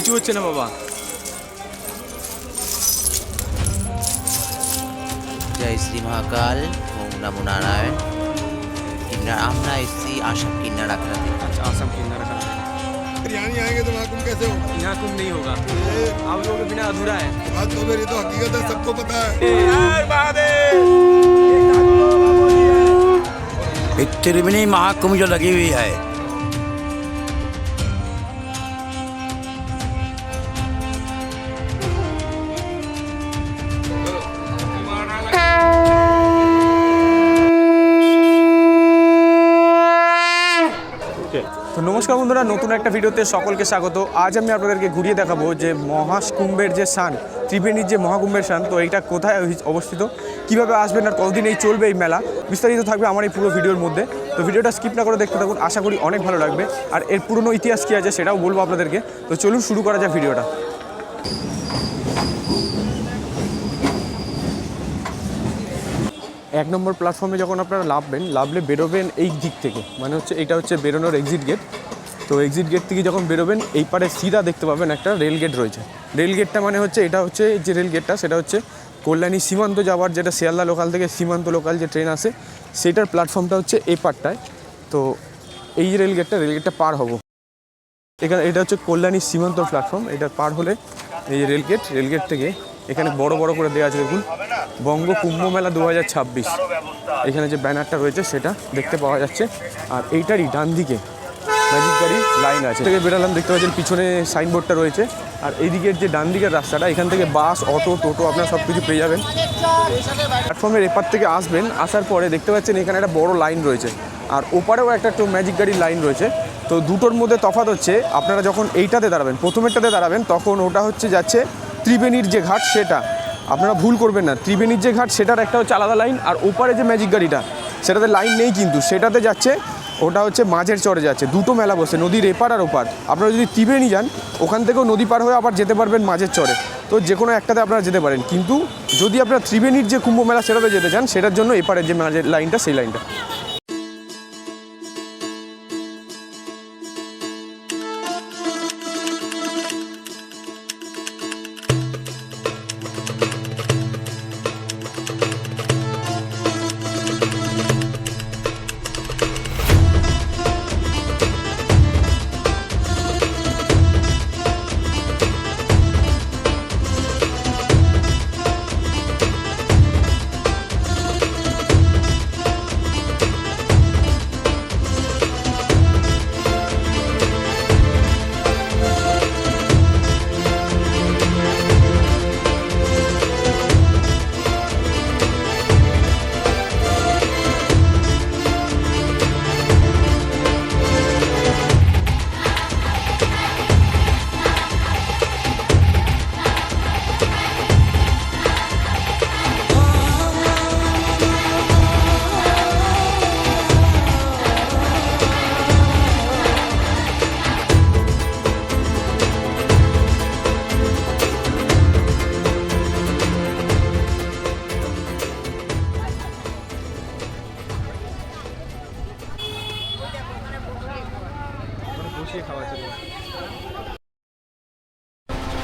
কিছু হচ্ছে না বাবা। জয় শ্রী মহাকাল, ওম নমো নারায়ণ। আমরা এসেছি आसाम किन्नर अखाड़ा। अच्छा, आसाम किन्नर अखाड़ा। यहाँ नहीं आएंगे तो वहाँ कुंभ कैसे हो? यहाँ कुंभ नहीं होगा, आप लोगों के बिना अधूरा है। बात तो मेरी तो हकीकत है, सबको पता है। त्रिवेणी महाकुंभ जो लगी हुई है, তো নমস্কার বন্ধুরা, নতুন একটা ভিডিওতে সকলকে স্বাগত। আজ আমি আপনাদেরকে ঘুরিয়ে দেখাবো যে মহাকুম্ভের যে স্থান, ত্রিবেণীর যে মহাকুম্ভের স্থান, তো এইটা কোথায় অবস্থিত, কিভাবে আসবেন আর কতদিন এই চলবে এই মেলা, বিস্তারিত থাকবে আমার এই পুরো ভিডিওর মধ্যে। তো ভিডিওটা স্কিপ না করে দেখতে থাকুন, আশা করি অনেক ভালো লাগবে। আর এর পুরনো ইতিহাস কী আছে সেটাও বলবো আপনাদেরকে। তো চলুন শুরু করা যাক ভিডিওটা। এক নম্বর প্ল্যাটফর্মে যখন আপনারা লাভলে বেরোবেন এই দিক থেকে, মানে হচ্ছে এটা হচ্ছে বেরোনোর এক্সিট গেট। তো এক্সিট গেট থেকে যখন বেরোবেন এই পারে সিধা দেখতে পাবেন একটা রেল গেট রয়েছে। রেল গেটটা মানে হচ্ছে এটা হচ্ছে যে রেল গেটটা, সেটা হচ্ছে কল্যাণী সীমান্ত যাওয়ার, যেটা শিয়ালদা লোকাল থেকে সীমান্ত লোকাল যে ট্রেন আসে সেটার প্ল্যাটফর্মটা হচ্ছে এই পারটায়। তো এই যে রেল গেটটা পার হব এখানে, এটা হচ্ছে কল্যাণী সীমান্ত প্ল্যাটফর্ম। এটা পার হলে এই যে রেল গেট থেকে এখানে বড় বড় করে দেওয়া আছে দেখুন, বঙ্গ কুম্ভ মেলা 2026, এখানে যে ব্যানারটা রয়েছে সেটা দেখতে পাওয়া যাচ্ছে। আর এইটারই ডান দিকে ম্যাজিক গাড়ির লাইন আছে, থেকে বেরালাম, দেখতে পাচ্ছেন পিছনে সাইনবোর্ডটা রয়েছে। আর এইদিকের যে ডান দিকের রাস্তাটা, এখান থেকে বাস, অটো, টোটো আপনারা সব কিছু পেয়ে যাবেন। প্ল্যাটফর্মের এপার থেকে আসবেন, আসার পরে দেখতে পাচ্ছেন এখানে একটা বড় লাইন রয়েছে, আর ওপারেও একটা ম্যাজিক গাড়ির লাইন রয়েছে। তো দুটোর মধ্যে তফাৎ হচ্ছে, আপনারা যখন এইটাতে দাঁড়াবেন, প্রথমেরটাতে দাঁড়াবেন, তখন ওটা হচ্ছে যাচ্ছে ত্রিবেণীর যে ঘাট, সেটা আপনারা ভুল করবেন না। ত্রিবেণীর যে ঘাট সেটার একটা হচ্ছে আলাদা লাইন, আর ওপারে যে ম্যাজিক গাড়িটা সেটাতে লাইন নেই, কিন্তু সেটাতে যাচ্ছে, ওটা হচ্ছে মাঝের চরে যাচ্ছে। দুটো মেলা বসে, নদীর এপার আর ওপার। আপনারা যদি ত্রিবেণী যান, ওখান থেকেও নদী পার হয়ে আবার যেতে পারবেন মাঝের চরে। তো যে কোনো একটাতে আপনারা যেতে পারেন, কিন্তু যদি আপনারা ত্রিবেণীর যে কুম্ভ মেলা সেটাতে যেতে চান, সেটার জন্য এপারের যে মাঝের লাইনটা, সেই লাইনটা।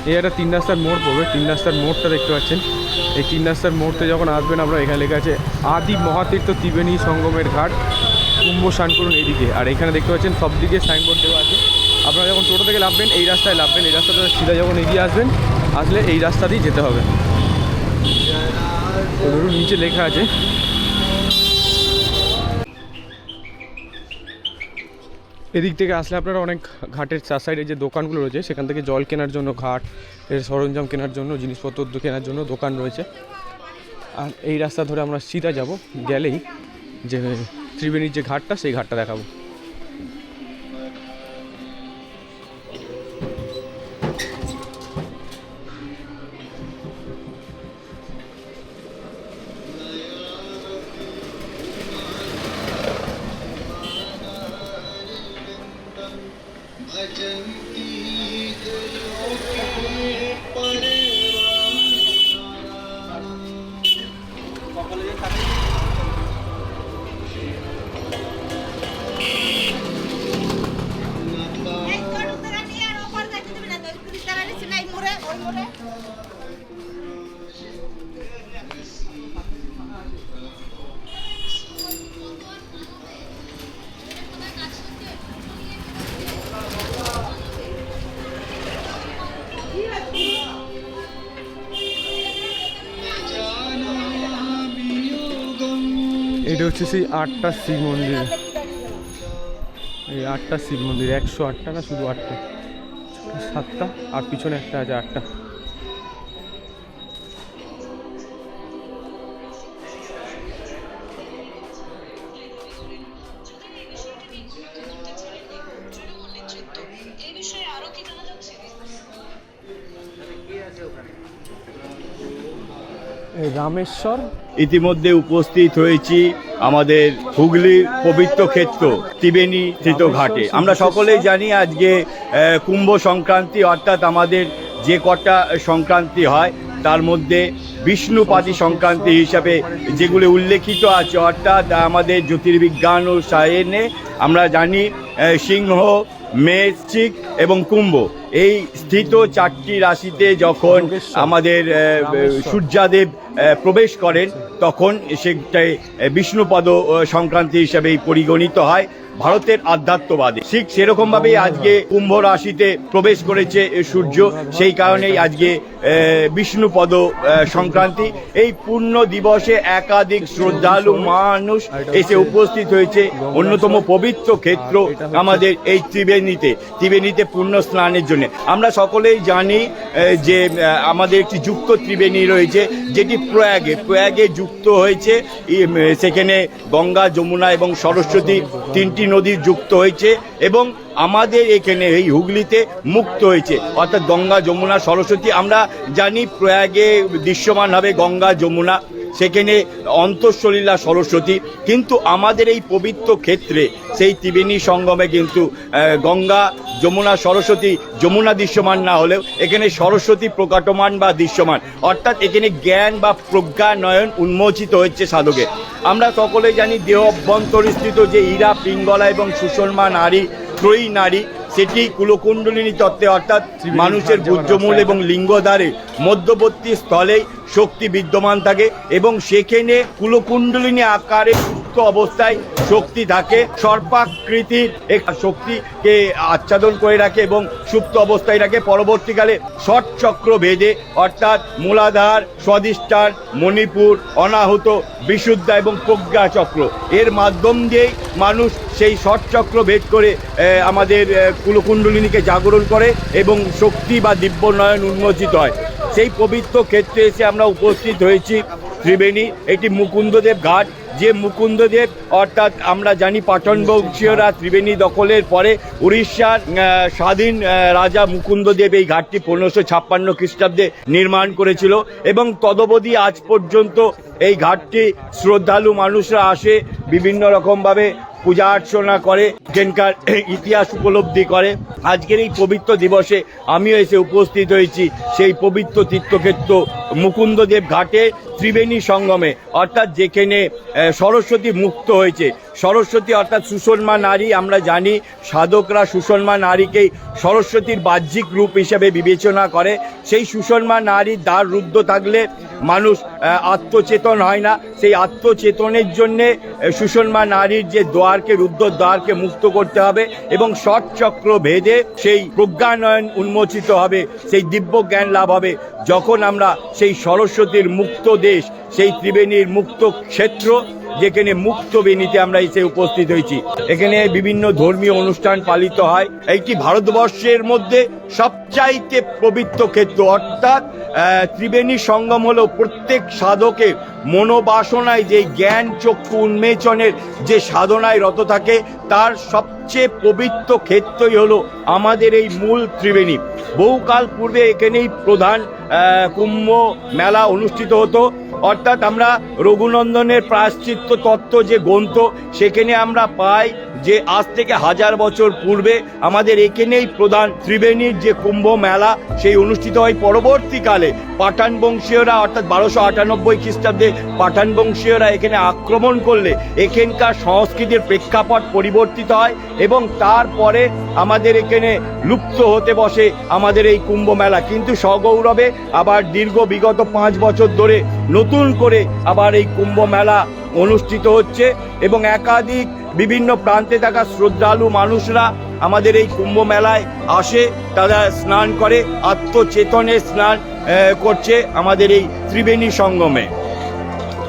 এই একটা 3 রাস্তার মোড় পড়বে, 3 রাস্তার মোড়টা দেখতে পাচ্ছেন। এই 3 রাস্তার মোড়তে যখন আসবেন আপনারা, এখানে লেখা আছে আদি মহাতীর্থ ত্রিবেণী সঙ্গমের ঘাট, কুম্ভ স্নান করুন এইদিকে। আর এখানে দেখতে পাচ্ছেন সব দিকে সাইনবোর্ড দেওয়া আছে। আপনারা যখন টোটো থেকে নামবেন এই রাস্তায় নামবেন, এই রাস্তাটা সিধা যখন এগিয়ে আসবেন, আসলে এই রাস্তা দিয়ে যেতে হবে। ধরুন নিচে লেখা আছে এদিক থেকে আসলে আপনারা অনেক ঘাটের চার সাইডে যে দোকানগুলো রয়েছে, সেখান থেকে জল কেনার জন্য, ঘাট এর সরঞ্জাম কেনার জন্য, জিনিসপত্র কেনার জন্য দোকান রয়েছে। আর এই রাস্তা ধরে আমরা সিধা যাব, গেলেই যে ত্রিবেণীর যে ঘাটটা, সেই ঘাটটা দেখাবো। এটা হচ্ছে সেই 8টা শিব মন্দির, এই 8টা শিব মন্দির, 108টা না শুধু 8টা, 7টা আর পিছনে একটা আছে 8টা। রামেশ্বর ইতিমধ্যে উপস্থিত হয়েছি আমাদের হুগলির পবিত্র ক্ষেত্র ত্রিবেণী স্থিত ঘাটে। আমরা সকলেই জানি আজকে কুম্ভ সংক্রান্তি, অর্থাৎ আমাদের যে কটা সংক্রান্তি হয় তার মধ্যে বিষ্ণুপাদী সংক্রান্তি হিসাবে যেগুলো উল্লেখিত আছে, অর্থাৎ আমাদের জ্যোতির্বিজ্ঞান ও সায়েনে আমরা জানি সিংহ, মেষ, বৃশ্চিক এবং কুম্ভ এই স্থিত 4টি রাশিতে যখন আমাদের সূর্যদেব প্রবেশ করেন তখন সেটাই বিষ্ণুপদ সংক্রান্তি হিসাবে পরিগণিত হয় ভারতের আধ্যাত্মবাদে। ঠিক সেরকমভাবেই আজকে কুম্ভ রাশিতে প্রবেশ করেছে সূর্য, সেই কারণেই আজকে বিষ্ণুপদ সংক্রান্তি। এই পূর্ণ দিবসে একাধিক শ্রদ্ধালু মানুষ এসে উপস্থিত হয়েছে অন্যতম পবিত্র ক্ষেত্র আমাদের এই ত্রিবেণীতে পূর্ণ স্নানের জন্য। আমরা সকলেই জানি যে আমাদের একটি যুক্ত ত্রিবেণী রয়েছে, যেটি প্রয়াগে যুক্ত হয়েছে। সেখানে গঙ্গা, যমুনা এবং সরস্বতী 3টি নদী যুক্ত হয়েছে এবং আমাদের এখানে এই হুগলিতে মুক্ত হয়েছে, অর্থাৎ গঙ্গা, যমুনা, সরস্বতী। আমরা জানি প্রয়াগে দৃশ্যমান হবে গঙ্গা, যমুনা, সেখানে অন্তঃসলীলা সরস্বতী, কিন্তু আমাদের এই পবিত্র ক্ষেত্রে সেই ত্রিবেণী সঙ্গমে কিন্তু গঙ্গা, যমুনা, সরস্বতী, যমুনা দৃশ্যমান না হলেও এখানে সরস্বতী প্রকাটমান বা দৃশ্যমান, অর্থাৎ এখানে জ্ঞান বা প্রজ্ঞা নয়ন উন্মোচিত হচ্ছে সাধকে। আমরা সকলে জানি দেহ অভ্যন্তরস্থিত যে ইরা, পিঙ্গলা এবং সুষমা নারী, ত্রয়ী নারী, সেটি কুলকুণ্ডলিনী তত্ত্বে, অর্থাৎ মানুষের গুহ্যমূল এবং লিঙ্গদ্বারে মধ্যবর্তী স্থলেই শক্তি বিদ্যমান থাকে এবং সেখানে কুলকুণ্ডলিনী আকারে সুপ্ত অবস্থায় শক্তি থাকে, সর্পাকৃতির এক শক্তিকে আচ্ছাদন করে রাখে এবং সুপ্ত অবস্থায় রাখে। পরবর্তীকালে ষট চক্র ভেদে, অর্থাৎ মূলাধার, স্বাধিষ্ঠান, মণিপুর, অনাহুত, বিশুদ্ধা এবং প্রজ্ঞা চক্র, এর মাধ্যম দিয়েই মানুষ সেই ষট চক্র ভেদ করে আমাদের কুলকুণ্ডলিনীকে জাগরণ করে এবং শক্তি বা দিব্য নয়ন উন্মোচিত হয়। সেই পবিত্র ক্ষেত্রে এসে আমরা উপস্থিত হয়েছি ত্রিবেণী, এটি মুকুন্দদেব ঘাট। যে মুকুন্দদেব, অর্থাৎ আমরা জানি পাটন বংশীয়রা ত্রিবেণী দখলের পরে উড়িষ্যার স্বাধীন রাজা মুকুন্দদেব এই ঘাটটি 1556 খ্রিস্টাব্দে নির্মাণ করেছিল এবং তদবধি আজ পর্যন্ত এই ঘাটটি শ্রদ্ধালু মানুষরা আসে, বিভিন্ন রকমভাবে পূজা অর্চনা করে, এখানকার ইতিহাস উপলব্ধি করে। আজকের এই পবিত্র দিবসে আমিও এসে উপস্থিত হয়েছি সেই পবিত্র তীর্থক্ষেত্র মুকুন্দদেব ঘাটে ত্রিবেণী সঙ্গমে, অর্থাৎ যেখানে সরস্বতী মুক্ত হয়েছে। সরস্বতী অর্থাৎ সুষমা নারী, আমরা জানি সাধকরা সুষমা নারীকেই সরস্বতীর বাহ্যিক রূপ হিসেবে বিবেচনা করে। সেই সুষমা নারীর দ্বার রুদ্ধ থাকলে মানুষ আত্মচেতন হয় না, সেই আত্মচেতনের জন্যে সুষমা নারীর যে দ্বারকে, রুদ্ধ দ্বারকে মুক্ত করতে হবে এবং ষট চক্র ভেদে সেই প্রজ্ঞানয়ন উন্মোচিত হবে, সেই দিব্য জ্ঞান লাভ হবে। যখন আমরা সেই সরস্বতীর মুক্ত দেশ, সেই ত্রিবেণীর মুক্ত ক্ষেত্র, যেখানে মুক্ত বেণীতে আমরা এসে উপস্থিত হয়েছি, এখানে বিভিন্ন ধর্মীয় অনুষ্ঠান পালিত হয়। এইটি ভারতবর্ষের মধ্যে সবচাইতে পবিত্র ক্ষেত্র, অর্থাৎ ত্রিবেণী সঙ্গম হলো প্রত্যেক সাধকের মনোবাসনায় যে জ্ঞান চক্ষু উন্মেচনের যে সাধনায় রত থাকে তার সবচেয়ে পবিত্র ক্ষেত্রই হলো আমাদের এই মূল ত্রিবেণী। বহুকাল পূর্বে এখানেই প্রধান কুম্ভ মেলা অনুষ্ঠিত হতো, অর্থাৎ আমরা রঘুনন্দনের প্রায়শ্চিত্ত তত্ত্ব যে গ্রন্থ, সেখানে আমরা পাই যে আজ থেকে 1000 বছর পূর্বে আমাদের এখানেই প্রধান ত্রিবেণীর যে কুম্ভ মেলা সেই অনুষ্ঠিত হয়। পরবর্তীকালে পাঠান বংশীয়রা অর্থাৎ 1298 খ্রিস্টাব্দে পাঠান বংশীয়রা এখানে আক্রমণ করলে এখানকার সংস্কৃতির প্রেক্ষাপট পরিবর্তিত হয় এবং তারপরে আমাদের এখানে লুপ্ত হতে বসে আমাদের এই কুম্ভ মেলা। কিন্তু সগৌরবে আবার বিগত 5 বছর ধরে নতুন করে আবার এই কুম্ভ মেলা অনুষ্ঠিত হচ্ছে এবং একাধিক বিভিন্ন প্রান্তে থাকা শ্রদ্ধালু মানুষরা আমাদের এই কুম্ভ মেলায় আসে, তারা স্নান করে, আত্মচেতনে স্নান করছে আমাদের এই ত্রিবেণী সঙ্গমে।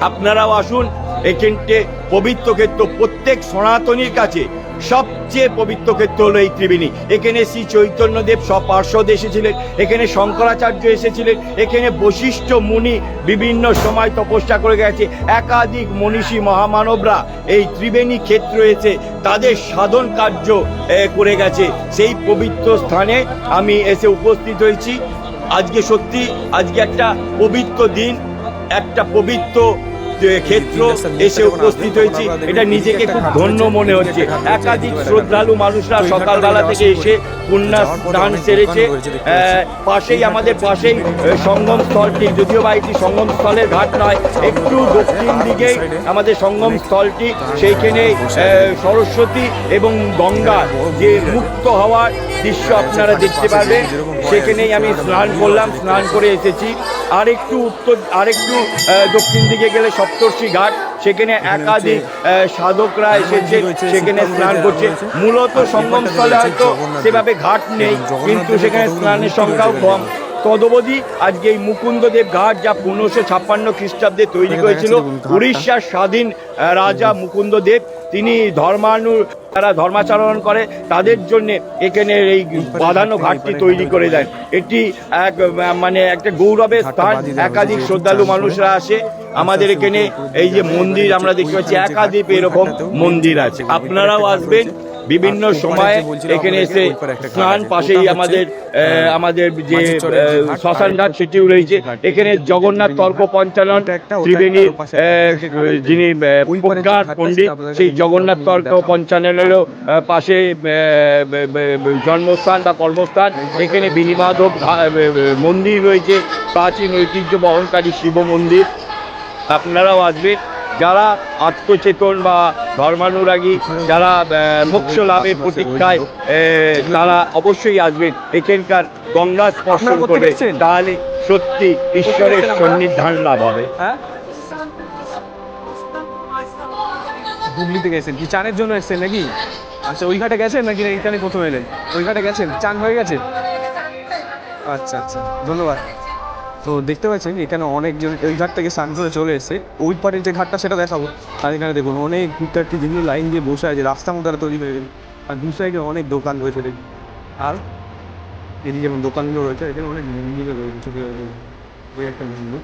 আপনারাও আসুন, এখানটে পবিত্র ক্ষেত্র, প্রত্যেক সনাতনীর কাছে সবচেয়ে পবিত্র ক্ষেত্র হলো এই ত্রিবেণী। এখানে শ্রী চৈতন্যদেব সপার্ষদ এসেছিলেন, এখানে শঙ্করাচার্য এসেছিলেন, এখানে বশিষ্ঠ মুনি বিভিন্ন সময় তপস্যা করে গেছে, একাধিক মনীষী মহামানবরা এই ত্রিবেণী ক্ষেত্র এসে তাদের সাধন কার্য করে গেছে। সেই পবিত্র স্থানে আমি এসে উপস্থিত হয়েছি। আজকে সত্যি আজকে একটা পবিত্র দিন, একটা পবিত্র ক্ষেত্র এসে উপস্থিত হয়েছি, এটা নিজেকে খুব ধন্য মনে হচ্ছে। একাধিক শ্রদ্ধালু মানুষরা সকালবেলা থেকে এসে পুণ্যা স্নান সেরেছে। পাশেই আমাদের পাশেই সঙ্গম স্থলটি, যদিও বা এটি সঙ্গম স্থলের ঘাট নয়, একটু দক্ষিণ দিকেই আমাদের সঙ্গম স্থলটি, সেইখানে সরস্বতী এবং গঙ্গা যে মুক্ত হওয়ার দৃশ্য আপনারা দেখতে পারবেন। সেখানেই আমি স্নান করলাম, স্নান করে এসেছি। আরেকটু দক্ষিণ দিকে গেলে সপ্তর্ষি ঘাট, সেখানে একাধিক সাধকরা এসেছে, সেখানে স্নান করছে। মূলত সঙ্গম স্থলে হয়তো সেভাবে ঘাট নেই, কিন্তু সেখানে স্নানের সংখ্যাও কম। তদবধি আজকে এই মুকুন্দদেব ঘাট, যা 1556 খ্রিস্টাব্দে তৈরি হয়েছিল, উড়িষ্যার স্বাধীন রাজা মুকুন্দদেব, তিনি যারা ধর্মাচরণ করে তাদের জন্য এখানে এই বাঁধানো ঘাটটি তৈরি করে দেন। এটি একটা গৌরবের স্থান, একাধিক শ্রদ্ধালু মানুষরা আসে। আমাদের এখানে এই যে মন্দির আমরা দেখতে পাচ্ছি, একাধিক এরকম মন্দির আছে, আপনারাও আসবেন বিভিন্ন সময়ে এখানে এসে স্নান। পাশেই আমাদের যে শ্মশান ঘাট সেটিও রয়েছে। এখানে জগন্নাথ তর্ক পঞ্চানন, ত্রিবেণীর যিনি প্রজ্ঞার পণ্ডিত, সেই জগন্নাথ তর্ক পঞ্চাননেরও পাশে জন্মস্থান বা কর্মস্থান। এখানে বিনিমাধব মন্দির রয়েছে, প্রাচীন ঐতিহ্য বহনকারী শিব মন্দির। আপনারাও আসবেন, যারা আত্মচেতন বা ধর্মানুরাগী, যারা মোক্ষ লাভের প্রতীক্ষায়, তারা অবশ্যই আসবেন। এখানকার গঙ্গা স্পর্শ করবে, তাহলে সত্যি ঈশ্বরের সন্নিধান লাভ হবে। হুগলিতে গেছেন কি চানের জন্য এসেছেন নাকি? আচ্ছা, ওই ঘাটে গেছেন নাকি এইখানে প্রথম এলেন? ওই ঘাটে গেছেন, চান হয়ে গেছে? আচ্ছা আচ্ছা, ধন্যবাদ। তো দেখতে পাচ্ছেন এখানে অনেকজন ওই ঘাট থেকে স্নান করে চলে এসেছে। ওই পারের যে ঘাটটা সেটা দেখাবো। আর এখানে দেখুন অনেক ঘুরতে যেগুলো লাইন দিয়ে বসে আছে, রাস্তার মধ্যে তৈরি হয়ে গেছে। আর দু সাইডে অনেক দোকান রয়েছে দেখুন। আর এদিকে যেমন দোকানগুলো রয়েছে, এখানে অনেক মন্দিরও রয়েছে, ওই একটা মন্দির।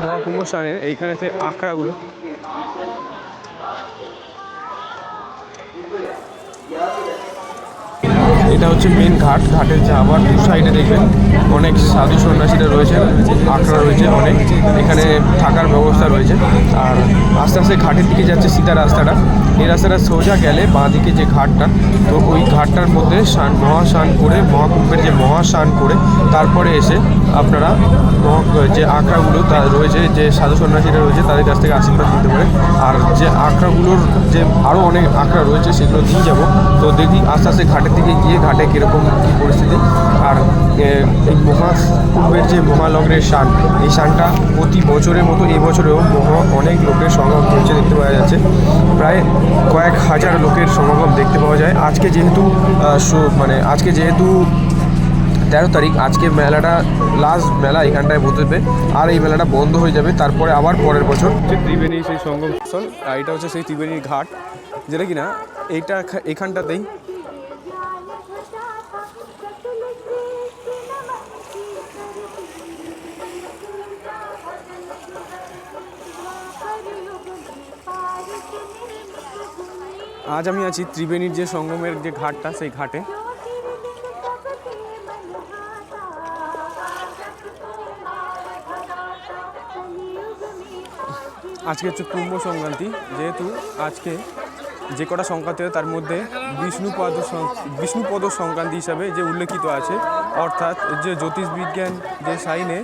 মহাকুম্ভ স্নানের এইখানেতে আখড়াগুলো, এটা হচ্ছে মেন ঘাট। ঘাটের যে আবার দু সাইডে দেখবেন অনেক সাধু সন্ন্যাসীরা রয়েছে, আখড়া রয়েছে অনেক, এখানে থাকার ব্যবস্থা রয়েছে। আর আস্তে আস্তে ঘাটের দিকে যাচ্ছে সিধা রাস্তাটা। এই রাস্তাটা সোজা গেলে বাঁ দিকে যে ঘাটটা, তো ওই ঘাটটার মধ্যে মহাস্নান করে, মহাকুম্ভের যে মহাস্নান করে তারপরে এসে আপনারা যে আখড়াগুলো রয়েছে, যে সাধু সন্ন্যাসীরা রয়েছে তাদের কাছ থেকে আশীর্বাদ নিতে পারে। আর যে আখড়াগুলোর যে আরও অনেক আখড়া রয়েছে সেগুলো দিয়ে যাবো। তো দেখি আস্তে আস্তে ঘাটের দিকে গিয়ে ঘাটে কীরকম কী পরিস্থিতি। আর এই মহাকুম্ভের যে মহালগ্নের স্নান, এই স্নানটা প্রতি বছরের মতো এই বছরেও অনেক লোকের সমাগম হচ্ছে, দেখতে পাওয়া যাচ্ছে। প্রায় কয়েক হাজার লোকের সমাগম দেখতে পাওয়া যায়। আজকে যেহেতু 13 তারিখ, আজকে মেলাটা লাস্ট মেলা এখানটায় বসবে, আর এই মেলাটা বন্ধ হয়ে যাবে। তারপরে আবার পরের বছর ত্রিবেণী সেই সঙ্গম স্থল। আর এটা হচ্ছে সেই ত্রিবেণীর ঘাট, যেটা কিনা এইটা এখানটাতেই আজ আমি আছি ত্রিবেণীর যে সঙ্গমের যে ঘাটটা, সেই ঘাটে। আজকে হচ্ছে কুম্ভ সংক্রান্তি, যেহেতু আজকে যে কটা সংক্রান্তি হয় তার মধ্যে বিষ্ণুপদ সংক্রান্তি হিসাবে যে উল্লেখিত আছে, অর্থাৎ যে জ্যোতিষবিজ্ঞান যে সাইনে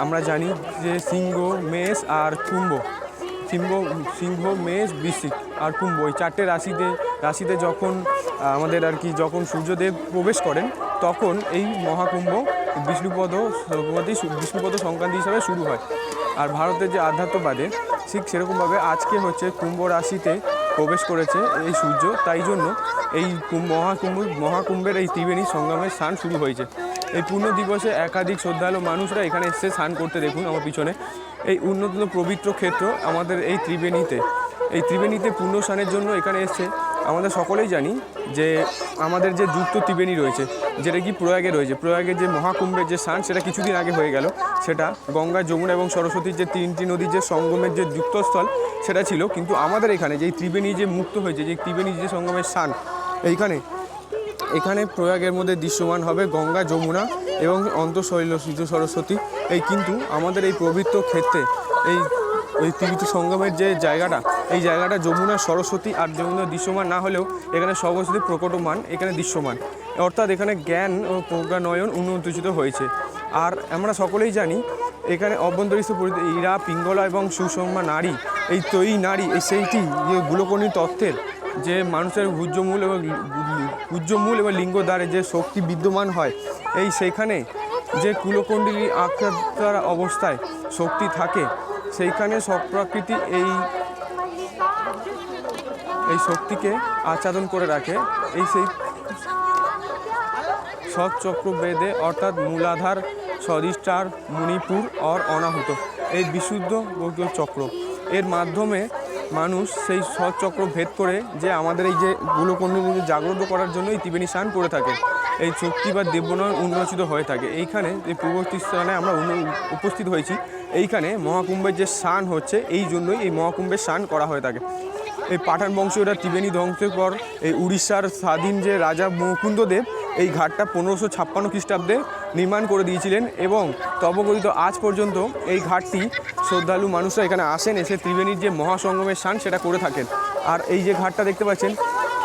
আমরা জানি যে সিংহ, মেষ আর কুম্ভ, সিংহ, মেষ, বৃশ্চিক আর কুম্ভ, এই চারটে রাশিতে যখন আমাদের আর কি যখন সূর্যদেব প্রবেশ করেন, তখন এই মহাকুম্ভ বিষ্ণুপদ সংক্রান্তি হিসাবে শুরু হয়। আর ভারতের যে আধ্যাত্মবাদে ঠিক সেরকমভাবে আজকে হচ্ছে কুম্ভ রাশিতে প্রবেশ করেছে এই সূর্য, তাই জন্য এই মহাকুম্ভের এই ত্রিবেণী সঙ্গমের স্নান শুরু হয়েছে। এই পূর্ণ দিবসে একাধিক শ্রদ্ধালু মানুষরা এখানে এসে স্নান করতে, দেখুন আমার পিছনে এই উন্নত পবিত্র ক্ষেত্র আমাদের এই ত্রিবেণীতে পূর্ণ স্নানের জন্য এখানে এসছে। আমাদের সকলেই জানি যে আমাদের যে যুক্ত ত্রিবেণী রয়েছে, যেটা কি প্রয়াগে রয়েছে, প্রয়াগের যে মহাকুম্ভের যে স্নান সেটা কিছুদিন আগে হয়ে গেল। সেটা গঙ্গা, যমুনা এবং সরস্বতীর যে তিনটি নদীর যে সঙ্গমের যে যুক্তস্থল সেটা ছিল, কিন্তু আমাদের এখানে যেই ত্রিবেণী যে মুক্ত হয়েছে, যে ত্রিবেণী যে সঙ্গমের স্নান, এখানে প্রয়াগের মধ্যে দৃশ্যমান হবে গঙ্গা, যমুনা এবং অন্তঃশৈল সরস্বতী। কিন্তু আমাদের এই পবিত্র ক্ষেত্রে এই ত্রিবেণী সঙ্গমের যে জায়গাটা, এই জায়গাটা যমুনা, সরস্বতী আর যমুনা দৃশ্যমান না হলেও এখানে সরস্বতী প্রকটমান এখানে দৃশ্যমান, অর্থাৎ এখানে জ্ঞান ও প্রজ্ঞানয়ন উন্নতিত হয়েছে। আর আমরা সকলেই জানি এখানে অভ্যন্তরীস্থ ইরা, পিঙ্গলা এবং সুষমা নারী, এই নারী সেইটি যে গুলকণী তত্ত্বের যে মানুষের পূজ্যমূল এবং লিঙ্গ দ্বারে যে শক্তি বিদ্যমান হয়, সেইখানে যে কুলকুণ্ডলী আকার অবস্থায় শক্তি থাকে, সেইখানে সপ্রকৃতি এই শক্তিকে আচ্ছাদন করে রাখে। সেই সৎচক্র বেদে, অর্থাৎ মূলাধার, স্বধিষ্ঠার, মণিপুর আর অনাহুত, এই বিশুদ্ধ চক্র এর মাধ্যমে মানুষ সেই সৎচক্র ভেদ করে যে আমাদের এই যে গুলকুণ্ডলী জাগ্রত করার জন্য এই ত্রিবেণী স্নান করে থাকে। এই শক্তি বা দিব্যনয়ন উন্মোচিত হয়ে থাকে। এইখানে এই পূর্ববর্তী স্থানে আমরা উপস্থিত হয়েছি। এইখানে মহাকুম্ভের যে স্নান হচ্ছে, এই জন্যই এই মহাকুম্ভের স্নান করা হয়ে থাকে। এই পাঠান বংশীয়রা ত্রিবেণী ধ্বংসের পর এই উড়িষ্যার স্বাধীন যে রাজা মুকুন্দদেব এই ঘাটটা 1556 খ্রিস্টাব্দে নির্মাণ করে দিয়েছিলেন, এবং তবকথিত আজ পর্যন্ত এই ঘাটটি শ্রদ্ধালু মানুষরা এখানে আসেন, এসে ত্রিবেণীর যে মহাসঙ্গমের স্নান সেটা করে থাকেন। আর এই যে ঘাটটা দেখতে পাচ্ছেন,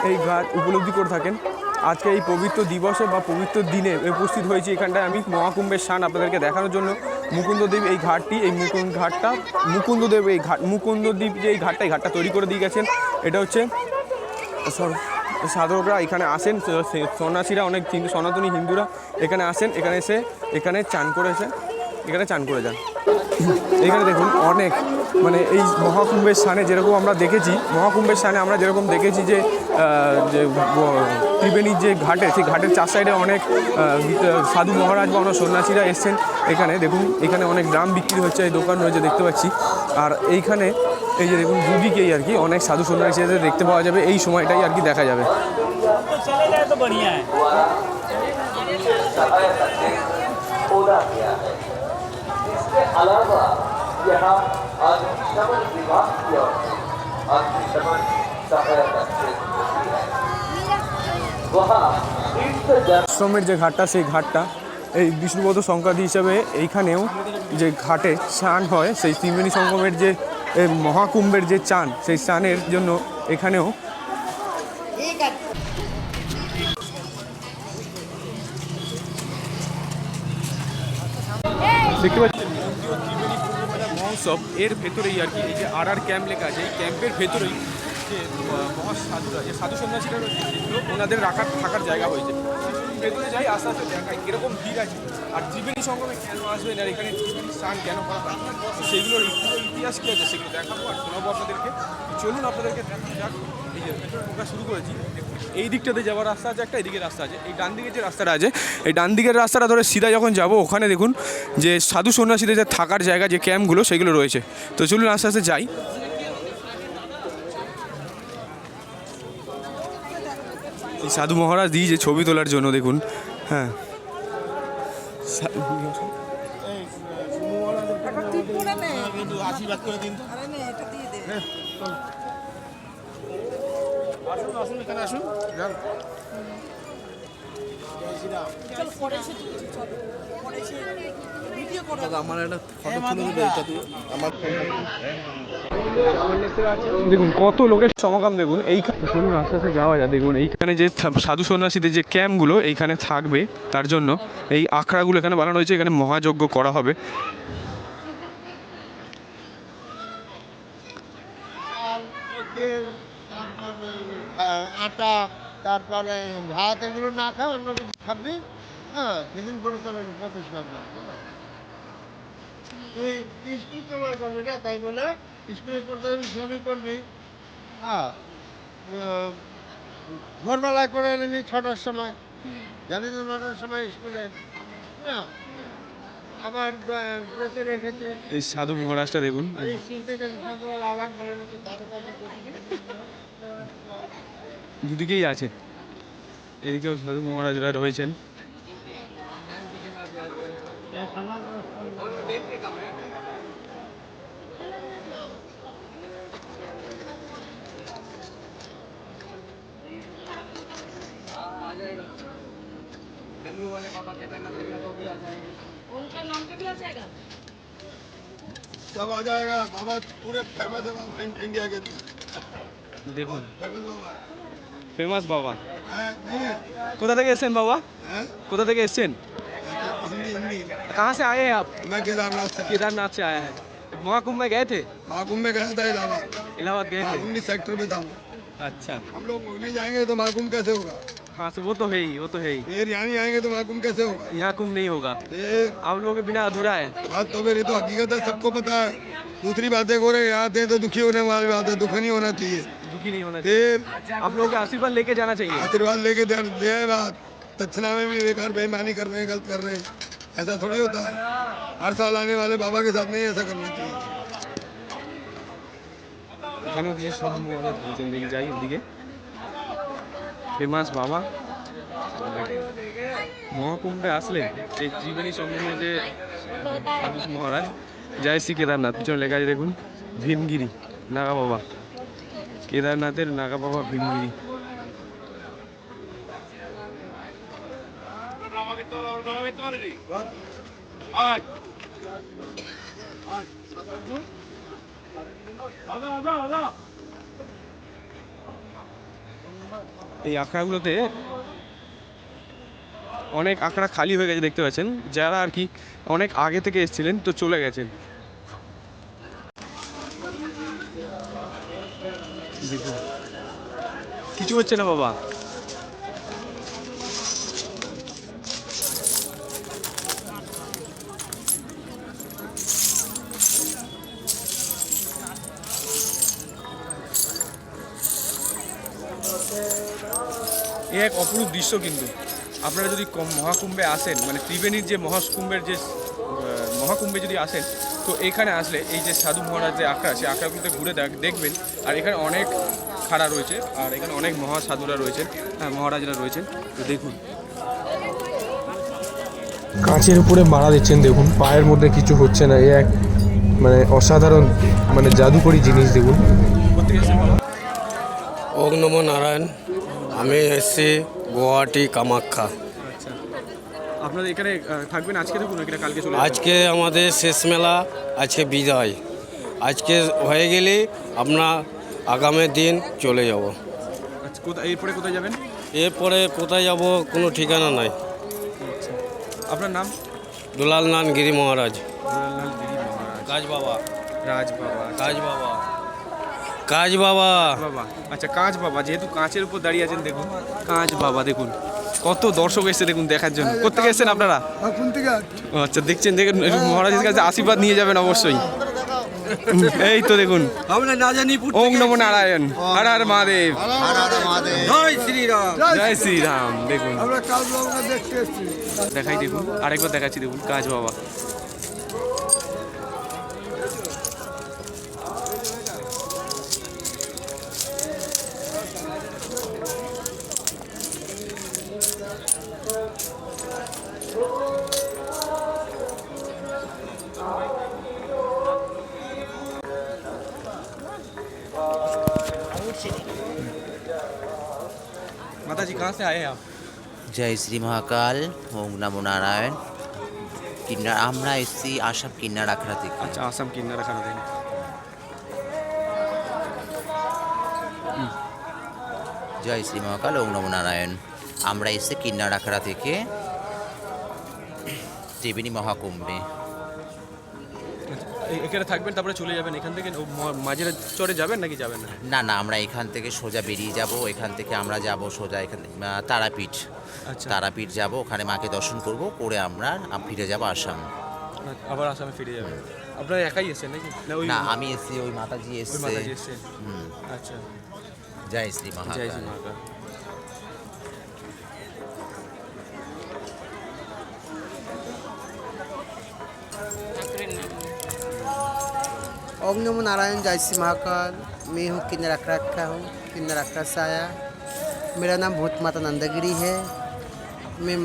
এই ঘাট উপলব্ধি করে থাকেন। আজকে এই পবিত্র দিবসে বা পবিত্র দিনে উপস্থিত হয়েছি এখানটায় আমি মহাকুম্ভের স্নান আপনাদেরকে দেখানোর জন্য। মুকুন্দদেব এই ঘাটটি, মুকুন্দদেব যে এই ঘাটটা তৈরি করে দিয়ে গেছেন। এটা হচ্ছে সাধকরা এখানে আসেন, সন্ন্যাসীরা, অনেক সনাতনী হিন্দুরা এখানে আসেন, এখানে চান করে যান। এখানে দেখুন অনেক এই মহাকুম্ভের স্থানে যেরকম আমরা দেখেছি, আমরা যেরকম দেখেছি যে ত্রিবেণীর যে ঘাটে, সেই ঘাটের চার সাইডে অনেক সাধু মহারাজ বা অনেক সন্ন্যাসীরা এসছেন। এখানে দেখুন, এখানে অনেক ড্রাম বিক্রি হচ্ছে, এই দোকান রয়েছে দেখতে পাচ্ছি। আর এইখানে এই যে দেখুন দুদিকেই আর কি অনেক সাধু সন্ন্যাসীদের দেখতে পাওয়া যাবে, এই সময়টাই আর কি দেখা যাবে। আশ্রমের যে ঘাটটা, সেই ঘাটটা এই বিষ্ণুপদ সংক্রান্তি হিসাবে এইখানেও যে ঘাটে স্নান হয়, সেই ত্রিবেণী সঙ্গমের যে মহাকুম্ভের যে চান, সেই স্নানের জন্য এখানেও দেখতে পাচ্ছি ত্রিবেণী পূর্ণমেলা মহোৎসব এর ভেতরেই আর কি এই যে আর ক্যাম্প লেখা আছে, এই ক্যাম্পের ভেতরেই যে মহাসাধুরা, যে সাধু সন্ন্যাসীরা রয়েছে, ওনাদের থাকার জায়গা হয়েছে। ভেতরে যাই, আস্তে আস্তে দেখাই কীরকম ভিড় আছে, আর ত্রিবেণী সঙ্গমে কেন আসবেন, আর এখানে ত্রিবেণী স্নান কেন করা হয়, সেগুলোর ইতিহাস কী আছে সেগুলো দেখাবো আর শোনাবো আপনাদেরকে। চলুন আপনাদেরকে দেখানো যাক। এই যে ভেতরে ঢোকা শুরু করেছি, এই দিকটাতে যাওয়ার রাস্তা আছে একটা, এদিকে রাস্তা আছে। এই ডান দিকে যে রাস্তাটা আছে, এই ডান দিকের রাস্তাটা ধরে সিধা যখন যাব, ওখানে দেখুন যে সাধু সন্ন্যাসীদের যে থাকার জায়গা, যে ক্যাম্পগুলো, সেগুলো রয়েছে। তো চলুন আস্তে আস্তে যাই। এই সাধু মহারাজ দিয়েছে ছবি তোলার জন্য, দেখুন। হ্যাঁ, দেখুন কত লোকের সমাগম, দেখুন এইখানে চলুন আস্তে আস্তে যাওয়া যায়। দেখুন এইখানে যে সাধু সন্ন্যাসীদের যে ক্যাম্পগুলো এইখানে থাকবে, তার জন্য এই আখড়াগুলো এখানে বানানো হয়েছে, এখানে মহাযজ্ঞ করা হবে। আটা, তারপরে ভাত, এগুলো না খাও, অন্য কিছু খাবি। হ্যাঁ, সেদিন করে চলে প্রতিষ্ঠা তুই স্কুল তোমার করবি না, তাই বলে স্কুলে পড়তে ছবি করবি। হ্যাঁ, ভোরবেলায় করে নিবি 6টার সময়, জানি না 9টার সময় স্কুলে। হ্যাঁ, আবার বেঁচে রেখেছে এই সাধু মহারাজটা দেখুন, স্কুল থেকে সকাল আবার বলে রেখেছে তাদের কাছে দুদিকেই আছে। এদিকেও সাধু মহারাজরা রয়েছেন। सब आ जाएगा बाबा, पूरे फेमस है बाबा इंडिया के। দেখুন फेमस बाबा ফেমাস বাবা। है नहीं কোথা থেকে এসেছেন বাবা? है? কোথা থেকে এসেছেন? हिंदी हिंदी कहाँ से आए हैं आप? मैं केदारनाथ से केदारनाथ से आया है। महाकुंभ में गए थे? महाकुंभ में गया था इलाहाबाद। इलाहाबाद गए थे? 19 सेक्टर में था वो। अच्छा, हम लोग नहीं जाएंगे तो महाकुंभ कैसे होगा? हाँ तो वो तो है ही, वो तो है ही। फिर यहाँ नहीं आएंगे तो महाकुंभ कैसे होगा? यहाँ कुंभ नहीं होगा, ये आप लोगों के बिना अधूरा है। बात तो मेरी तो हकीकत है, सबको पता है। दूसरी बातें हो रहे यहाँ आते हैं तो दुखी होने वाली बात है, दुख नहीं होना चाहिए। दुखी नहीं होना चाहिए, फिर आप लोगों का आशीर्वाद लेके जाना चाहिए। आशीर्वाद लेके दे बात, दक्षिणा में भी बेकार बेईमानी कर रहे हैं, गलत कर रहे हैं, ऐसा थोड़ी होता है। हर साल आने वाले बाबा के साथ नहीं ऐसा करना चाहिए। এখানেও কিছু সাধু মহারাজ রয়েছেন, দেখি যাই ওদিকে। ফেমাস বাবা মহাকুম্ভে আসলে এই ত্রিবেণী সঙ্গমে যে সাধু মহারাজ, জয় শ্রী কেদারনাথ, পিছনে লেখা আছে দেখুন, ভীমগিরি নাগা বাবা, কেদারনাথের নাগা বাবা ভীমগিরি। এই আখড়াগুলোতে অনেক আখড়া খালি হয়ে গেছে দেখতে পাচ্ছেন, যারা আর কি অনেক আগে থেকে এসেছিলেন তো চলে গেছেন। দেখুন কিছু হচ্ছে না বাবা। এ এক অপরূপ দৃশ্য, কিন্তু আপনারা যদি মহাকুম্ভে আসেন, মানে ত্রিবেণীর যে মহাকুম্ভের যে মহাকুম্ভে যদি আসেন, তো এখানে আসলে এই যে সাধু মহারাজ যে আখড়া, সেই আখড়াগুলোতে ঘুরে দেখবেন। আর এখানে অনেক খাড়া রয়েছে, আর এখানে অনেক মহাসাধুরা রয়েছেন, হ্যাঁ মহারাজরা রয়েছেন। তো দেখুন কাঁচের উপরে মারা দিচ্ছেন, দেখুন পায়ের মধ্যে কিছু হচ্ছে না। এ এক মানে অসাধারণ, মানে জাদুকরি জিনিস। দেখুন কোথেকে এসেছেন বাবা? ওম নমো নারায়ণ। আমি এসেছি গুয়াহাটি কামাখ্যা। আচ্ছা, আপনারা এখানে থাকবেন আজকে, দেখুন এটা কালকে চলে আজকে আমাদের শেষ মেলা, আজকে বিদায়। আজকে হয়ে গেলে আমরা আগামী দিন চলে যাব। আচ্ছা, কোথায় এরপরে কোথায় যাবেন? এরপরে কোথায় যাব কোনো ঠিকানা নাই। আচ্ছা, আপনার নাম? দুলাল নান গিরি মহারাজ। দুলাল গিরি মহারাজ। কাজ বাবা। রাজ বাবা। কাজ বাবা। কাজ বাবা। বাবা, আচ্ছা কাঁচ বাবা, যেহেতু কাঁচের উপর দাঁড়িয়ে আছেন, দেখুন কাঁচ বাবা। দেখুন কত দর্শক এসছে দেখুন দেখার জন্য। কোথেকে এসেছেন আপনারা? ও আচ্ছা, দেখছেন, দেখুন মহারাজের কাছে আশীর্বাদ নিয়ে যাবেন অবশ্যই। এই তো দেখুন, আমরা না জানি ওম নমো নারায়ণ, হর হর মহাদেব, জয় শ্রীরাম। জয় শ্রীরাম। দেখুন আমরা কাল বাবাকে দেখতে এসেছি। দেখাই, দেখুন আরেকবার দেখাচ্ছি, দেখুন কাঁচ বাবা। माता जी कहाँ से आए हैं आप? জয় শ্রী মহাকাল, ওম নমো নারায়ণ। কিন্নার আমরা এসেছি আসাম কিন্নার আখড়া থেকে। अच्छा आसम किन्नर खाना देंगे। জয় শ্রী মহাকাল, ওম নমো নারায়ণ। আমরা এসেছি কিন্নার আখড়া থেকে ত্রিবেণী মহাকুম্ভে। এখানে থাকবেন তারপরে চলে যাবেন এখান থেকে মাঝের চরে যাবেন নাকি যাবেন না? না না, আমরা এখান থেকে সোজা বেরিয়ে যাব। এখান থেকে আমরা যাব সোজা এখানে তারাপীঠ। আচ্ছা তারাপীঠ যাব, ওখানে মাকে দর্শন করব, করে আমরা ফিরে যাব আসাম। আবার আসামে ফিরে যাবেন। আপনারা একাই এসেছেন নাকি না ওই না, আমি এসেছি, ওই মাতাজি ওই এসছে। মাতাজি এসেছেন? হুম, আচ্ছা জয় শ্রী জয় মহাকাল। শ্রী মহাকাল। ओम नमो नारायण, जय श्री महाकाल। मैं हूँ किन्नर अखड़ा का हूँ, किन्नर अखड़ा से आया। मेरा नाम भूत माता नंदगिरी है। मैं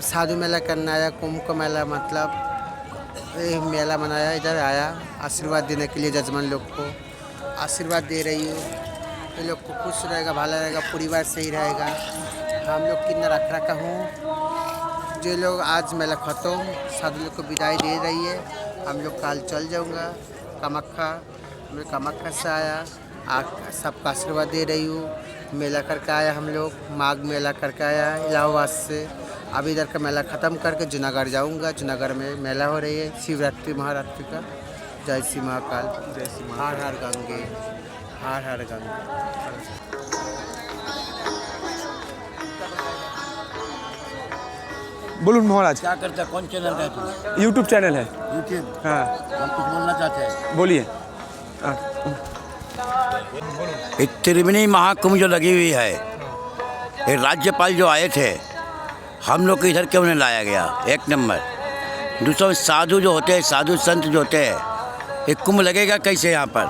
साधु मेला करने आया, कुंभ का मेला मतलब ये मेला मनाया, इधर आया आशीर्वाद देने के लिए जजमान लोग को आशीर्वाद दे रही हूँ। ये लोग को खुश रहेगा, भला रहेगा, परिवार सही रहेगा। हम लोग किन्नर अखड़ा का हूँ। जो लोग आज मेला ख़त्म, साधु लोग को विदाई दे रही है। हम लोग कल चल जाऊँगा कामाख्या। मैं कामाख्या से आया, सबका आशीर्वाद दे रही हूँ। मेला करके आया, हम लोग माघ मेला करके आया इलाहाबाद से। अब इधर का मेला ख़त्म करके जूनागढ़ जाऊँगा। जूनागढ़ में मेला हो रही है शिवरात्रि महारात्रि का। जय श्री महाकाल, जय श्री हर हर गंगे, हर हर गंगे। बोलून महाराज क्या करता है, कौन चैनल है तू? यूट्यूब चैनल है। यूट्यूब। हाँ हम कुछ बोलना चाहते हैं। बोलिए। एक त्रिवेणी महाकुंभ जो लगी हुई है, ये राज्यपाल जो आए थे, हम लोग को इधर क्यों नहीं लाया गया? एक नंबर। दूसरा, साधु जो होते हैं, साधु संत जो होते हैं, ये कुंभ लगेगा कैसे यहाँ पर?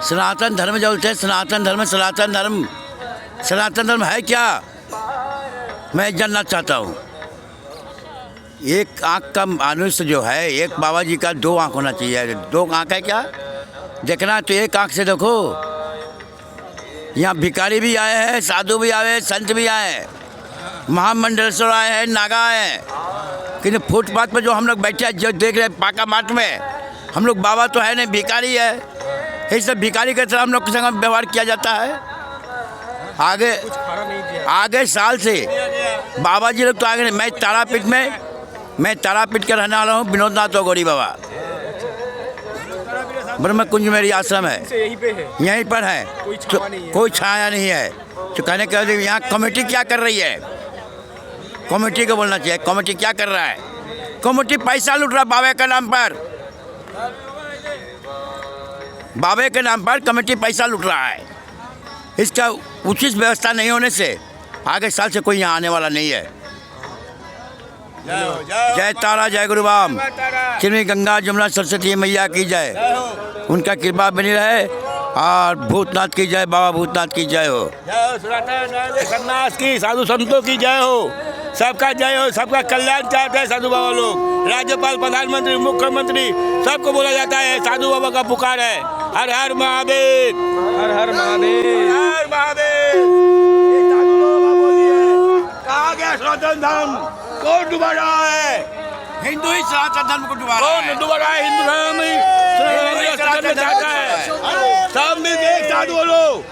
सनातन धर्म जो होते हैं, सनातन धर्म, सनातन धर्म, सनातन धर्म है क्या? मैं जानना चाहता हूँ। एक आँख का मनुष्य जो है, एक बाबा जी का दो आँख होना चाहिए। दो आँख है क्या? देखना तो एक आँख से देखो। यहाँ भिखारी भी आए हैं, साधु भी आए हैं, संत भी आए हैं, महामंडलेश्वर आए हैं, नागा आए हैं। किन्तु फुटपाथ पर जो हम लोग बैठे हैं, जो देख रहे हैं पाका मार्ट में, हम लोग बाबा तो है नहीं, भिखारी है। ये सब भिखारी की तरह हम लोग के संग व्यवहार किया जाता है। आगे साल से बाबा जी लोग तो आगे नहीं। मैं तारापीठ का रहने वाला हूँ, विनोद नाथ गौरी बाबा। ब्रह्म कुंज मेरी आश्रम है, यहीं पे है, यहीं पर है। कोई छाया नहीं है। तो कहने के लिए यहाँ कमेटी क्या कर रही है? कमेटी को बोलना चाहिए, कमेटी क्या कर रहा है? कमेटी पैसा लूट रहा बाबे के नाम पर। बाबे के नाम पर कमेटी पैसा लूट रहा है। इसका उचित व्यवस्था नहीं होने से आगे साल से कोई यहाँ आने वाला नहीं है। जय तारा, जय गुरु बाम, श्री गंगा जमुना सरस्वती मैया की जय। उनका कृपा बनी रहे और भूतनाथ की जय, बाबा भूतनाथ की जय हो। सन्यास की, साधु संतों की जय हो। सबका जय हो, सबका कल्याण चाहते हैं साधु बाबा लोग। राज्यपाल, प्रधानमंत्री, मुख्यमंत्री सबको बोला जाता है, साधु बाबा का पुकार है। हर हर महादेव, हर हर महादेव, हर महादेव। कहाँ गया सनातन धर्म? कौन डुबा रहा है? हिंदू ही सनातन धर्म को डुबा रहा है। कौन डुबा रहा है? हिंदू धर्म ही सनातन धर्म चाहता है। सब मिलकर एक साथ बोलो।